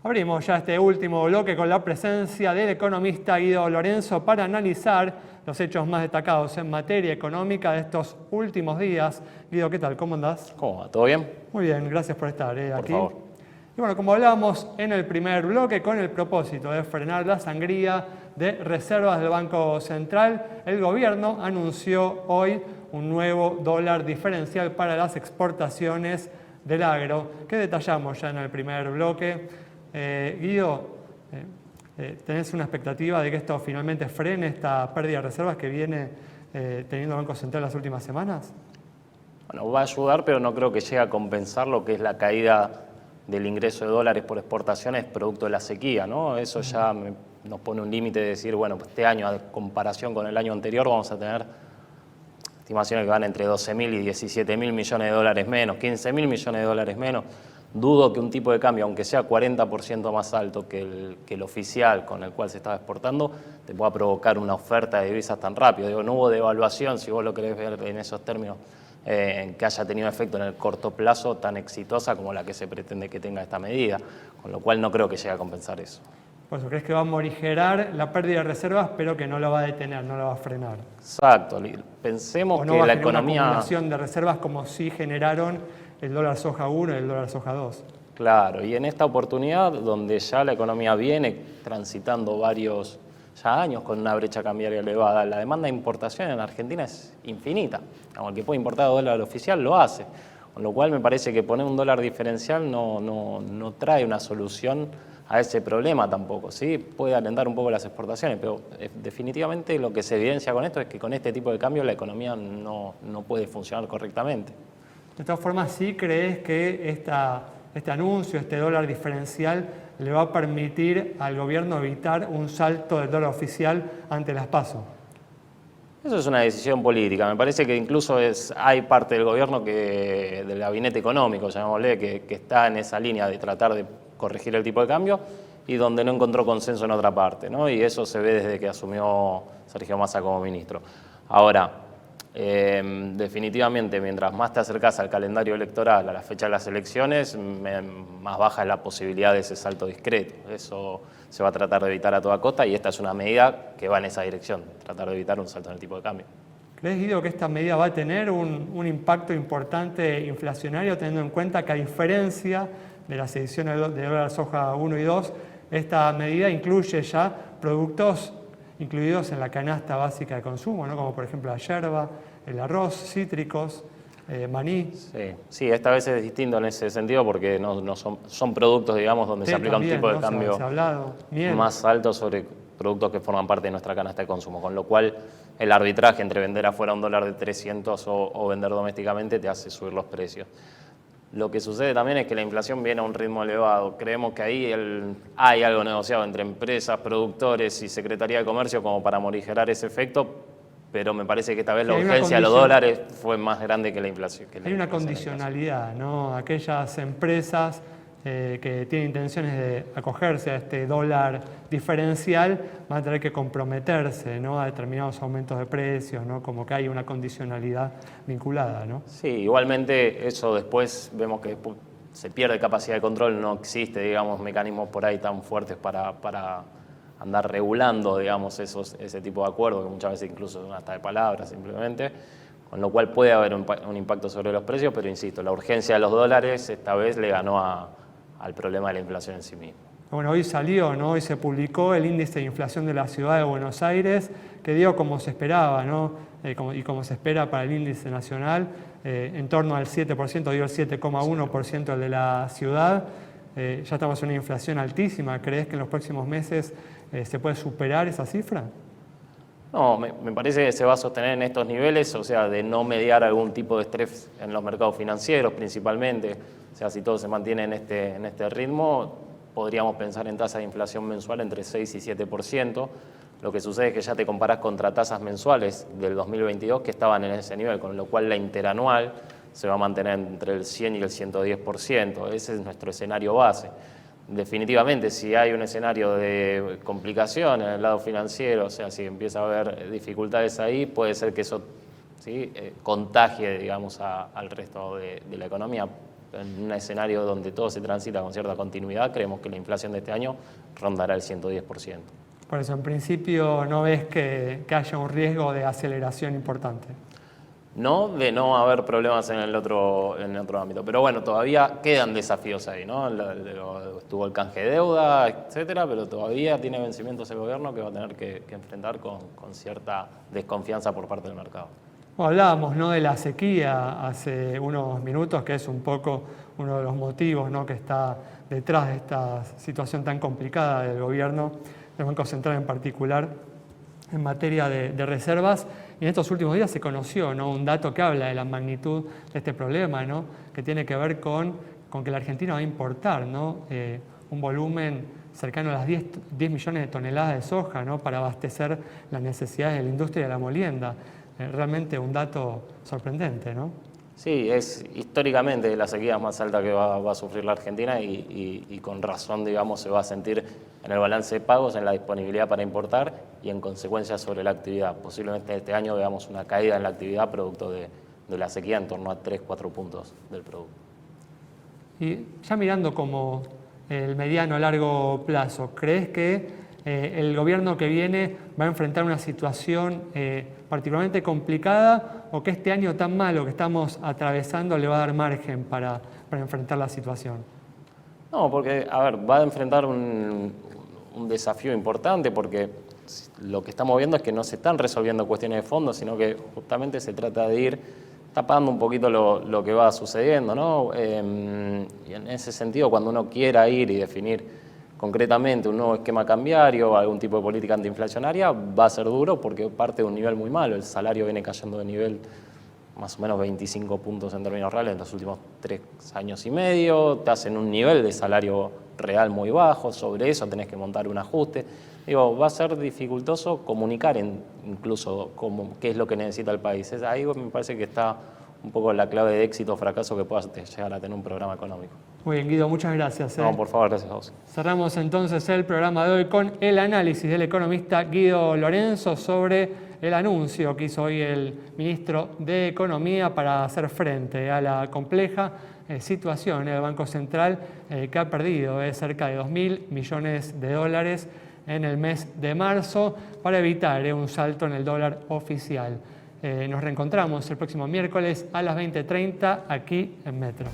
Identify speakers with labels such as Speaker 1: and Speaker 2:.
Speaker 1: Abrimos ya este último bloque con la presencia del economista Guido Lorenzo para analizar los hechos más destacados en materia económica de estos últimos días. Guido, ¿qué tal? ¿Cómo andás?
Speaker 2: ¿Cómo va? ¿Todo bien?
Speaker 1: Muy bien, gracias por estar aquí.
Speaker 2: Por favor.
Speaker 1: Y bueno, como hablábamos en el primer bloque, con el propósito de frenar la sangría de reservas del Banco Central, el gobierno anunció hoy un nuevo dólar diferencial para las exportaciones del agro, que detallamos ya en el primer bloque. Guido, ¿tenés una expectativa de que esto finalmente frene esta pérdida de reservas que viene teniendo el Banco Central las últimas semanas?
Speaker 2: Bueno, va a ayudar, pero no creo que llegue a compensar lo que es la caída del ingreso de dólares por exportaciones producto de la sequía, ¿no? Eso ya nos pone un límite de decir, bueno, pues este año, a comparación con el año anterior, vamos a tener estimaciones que van entre 12.000 y 17.000 millones de dólares menos, 15.000 millones de dólares menos. Dudo que un tipo de cambio, aunque sea 40% más alto que el oficial con el cual se estaba exportando, te pueda provocar una oferta de divisas tan rápido. Digo, no hubo devaluación, si vos lo querés ver en esos términos, que haya tenido efecto en el corto plazo tan exitosa como la que se pretende que tenga esta medida, con lo cual no creo que llegue a compensar eso.
Speaker 1: Por eso crees que va a morigerar la pérdida de reservas, pero que no lo va a detener, no lo va a frenar.
Speaker 2: Exacto. Pensemos
Speaker 1: no
Speaker 2: que
Speaker 1: va a
Speaker 2: la
Speaker 1: generar
Speaker 2: economía...
Speaker 1: una acumulación de reservas como sí generaron el dólar soja 1 y el dólar soja 2.
Speaker 2: Claro, y en esta oportunidad donde ya la economía viene transitando varios ya años con una brecha cambiaria elevada, la demanda de importación en Argentina es infinita. El que puede importar dólar oficial lo hace, con lo cual me parece que poner un dólar diferencial no trae una solución a ese problema tampoco. Sí, puede alentar un poco las exportaciones, pero definitivamente lo que se evidencia con esto es que con este tipo de cambio la economía no puede funcionar correctamente.
Speaker 1: De todas formas, ¿sí crees que este anuncio, este dólar diferencial, le va a permitir al gobierno evitar un salto del dólar oficial ante las PASO?
Speaker 2: Eso es una decisión política. Me parece que incluso hay parte del gobierno, del gabinete económico, llamémosle, que está en esa línea de tratar de corregir el tipo de cambio y donde no encontró consenso en otra parte, ¿no? Y eso se ve desde que asumió Sergio Massa como ministro. Ahora, definitivamente, mientras más te acercas al calendario electoral, a la fecha de las elecciones, más baja es la posibilidad de ese salto discreto. Eso se va a tratar de evitar a toda costa y esta es una medida que va en esa dirección, tratar de evitar un salto en el tipo de cambio.
Speaker 1: ¿Crees, Guido, que esta medida va a tener un impacto importante inflacionario, teniendo en cuenta que a diferencia de las ediciones de dólar soja 1 y 2, esta medida incluye ya productos incluidos en la canasta básica de consumo, ¿no? Como por ejemplo la yerba, el arroz, cítricos, maní?
Speaker 2: Sí, esta vez es distinto en ese sentido porque son productos, digamos, donde se aplica un tipo de cambio más alto sobre productos que forman parte de nuestra canasta de consumo, con lo cual el arbitraje entre vender afuera un dólar de 300 o vender domésticamente te hace subir los precios. Lo que sucede también es que la inflación viene a un ritmo elevado. Creemos que ahí hay algo negociado entre empresas, productores y Secretaría de Comercio como para morigerar ese efecto, pero me parece que esta vez la urgencia de los dólares fue más grande que la inflación.
Speaker 1: Hay una condicionalidad, ¿no? Aquellas empresas que tienen intenciones de acogerse a este dólar diferencial van a tener que comprometerse, ¿no?, a determinados aumentos de precios, ¿no? Como que hay una condicionalidad vinculada, ¿no?
Speaker 2: Sí, igualmente eso después vemos que se pierde capacidad de control, no existe, digamos, mecanismos por ahí tan fuertes para andar regulando, digamos, ese tipo de acuerdos, que muchas veces incluso son hasta de palabras simplemente, con lo cual puede haber un impacto sobre los precios, pero insisto, la urgencia de los dólares esta vez le ganó al problema de la inflación en sí mismo.
Speaker 1: Bueno, hoy salió, ¿no? Hoy se publicó el índice de inflación de la ciudad de Buenos Aires, que dio como se esperaba, ¿no? Y como se espera para el índice nacional, en torno al 7%, dio el 7,1% el de la ciudad. Ya estamos en una inflación altísima. ¿Crees que en los próximos meses se puede superar esa cifra?
Speaker 2: No, me parece que se va a sostener en estos niveles, o sea, de no mediar algún tipo de estrés en los mercados financieros principalmente. O sea, si todo se mantiene en este ritmo, podríamos pensar en tasas de inflación mensual entre 6 y 7%. Lo que sucede es que ya te comparás contra tasas mensuales del 2022 que estaban en ese nivel, con lo cual la interanual se va a mantener entre el 100 y el 110%. Ese es nuestro escenario base. Definitivamente, si hay un escenario de complicación en el lado financiero, o sea, si empieza a haber dificultades ahí, puede ser que eso, ¿sí?, contagie, digamos, al resto de la economía. en un escenario donde todo se transita con cierta continuidad, creemos que la inflación de este año rondará el 110%.
Speaker 1: Por eso, en principio, no ves que haya un riesgo de aceleración importante.
Speaker 2: No, de no haber problemas en el otro ámbito. Pero bueno, todavía quedan desafíos ahí, ¿no? Estuvo el canje de deuda, etcétera, pero todavía tiene vencimientos el gobierno que va a tener que enfrentar con cierta desconfianza por parte del mercado.
Speaker 1: Bueno, hablábamos, ¿no?, de la sequía hace unos minutos, que es un poco uno de los motivos, ¿no?, que está detrás de esta situación tan complicada del gobierno, del Banco Central en particular, en materia de reservas. Y en estos últimos días se conoció, ¿no?, un dato que habla de la magnitud de este problema, ¿no?, que tiene que ver con que la Argentina va a importar, ¿no?, un volumen cercano a las 10 millones de toneladas de soja, ¿no?, para abastecer las necesidades de la industria de la molienda. Realmente un dato sorprendente, ¿no?
Speaker 2: Sí, es históricamente la sequía más alta que va a sufrir la Argentina y con razón, digamos, se va a sentir en el balance de pagos, en la disponibilidad para importar y en consecuencia sobre la actividad. Posiblemente este año veamos una caída en la actividad producto de la sequía en torno a 3-4 puntos del producto.
Speaker 1: Y ya mirando como el mediano a largo plazo, ¿crees que el gobierno que viene va a enfrentar una situación particularmente complicada o que este año tan malo que estamos atravesando le va a dar margen para enfrentar la situación?
Speaker 2: No, porque, a ver, va a enfrentar un desafío importante porque lo que estamos viendo es que no se están resolviendo cuestiones de fondo, sino que justamente se trata de ir tapando un poquito lo que va sucediendo, ¿no? Y en ese sentido, cuando uno quiera ir y definir concretamente un nuevo esquema cambiario, algún tipo de política antiinflacionaria, va a ser duro porque parte de un nivel muy malo. El salario viene cayendo de nivel más o menos 25 puntos en términos reales en los últimos 3 años y medio, te hacen un nivel de salario real muy bajo, sobre eso tenés que montar un ajuste. Digo, va a ser dificultoso comunicar incluso qué es lo que necesita el país. Ahí me parece que está un poco la clave de éxito o fracaso que puedas llegar a tener un programa económico.
Speaker 1: Muy bien, Guido, muchas gracias.
Speaker 2: No, por favor, gracias a vos.
Speaker 1: Cerramos entonces el programa de hoy con el análisis del economista Guido Lorenzo sobre el anuncio que hizo hoy el ministro de Economía para hacer frente a la compleja situación del Banco Central que ha perdido cerca de 2.000 millones de dólares en el mes de marzo para evitar un salto en el dólar oficial. Nos reencontramos el próximo miércoles a las 20:30 aquí en Metro.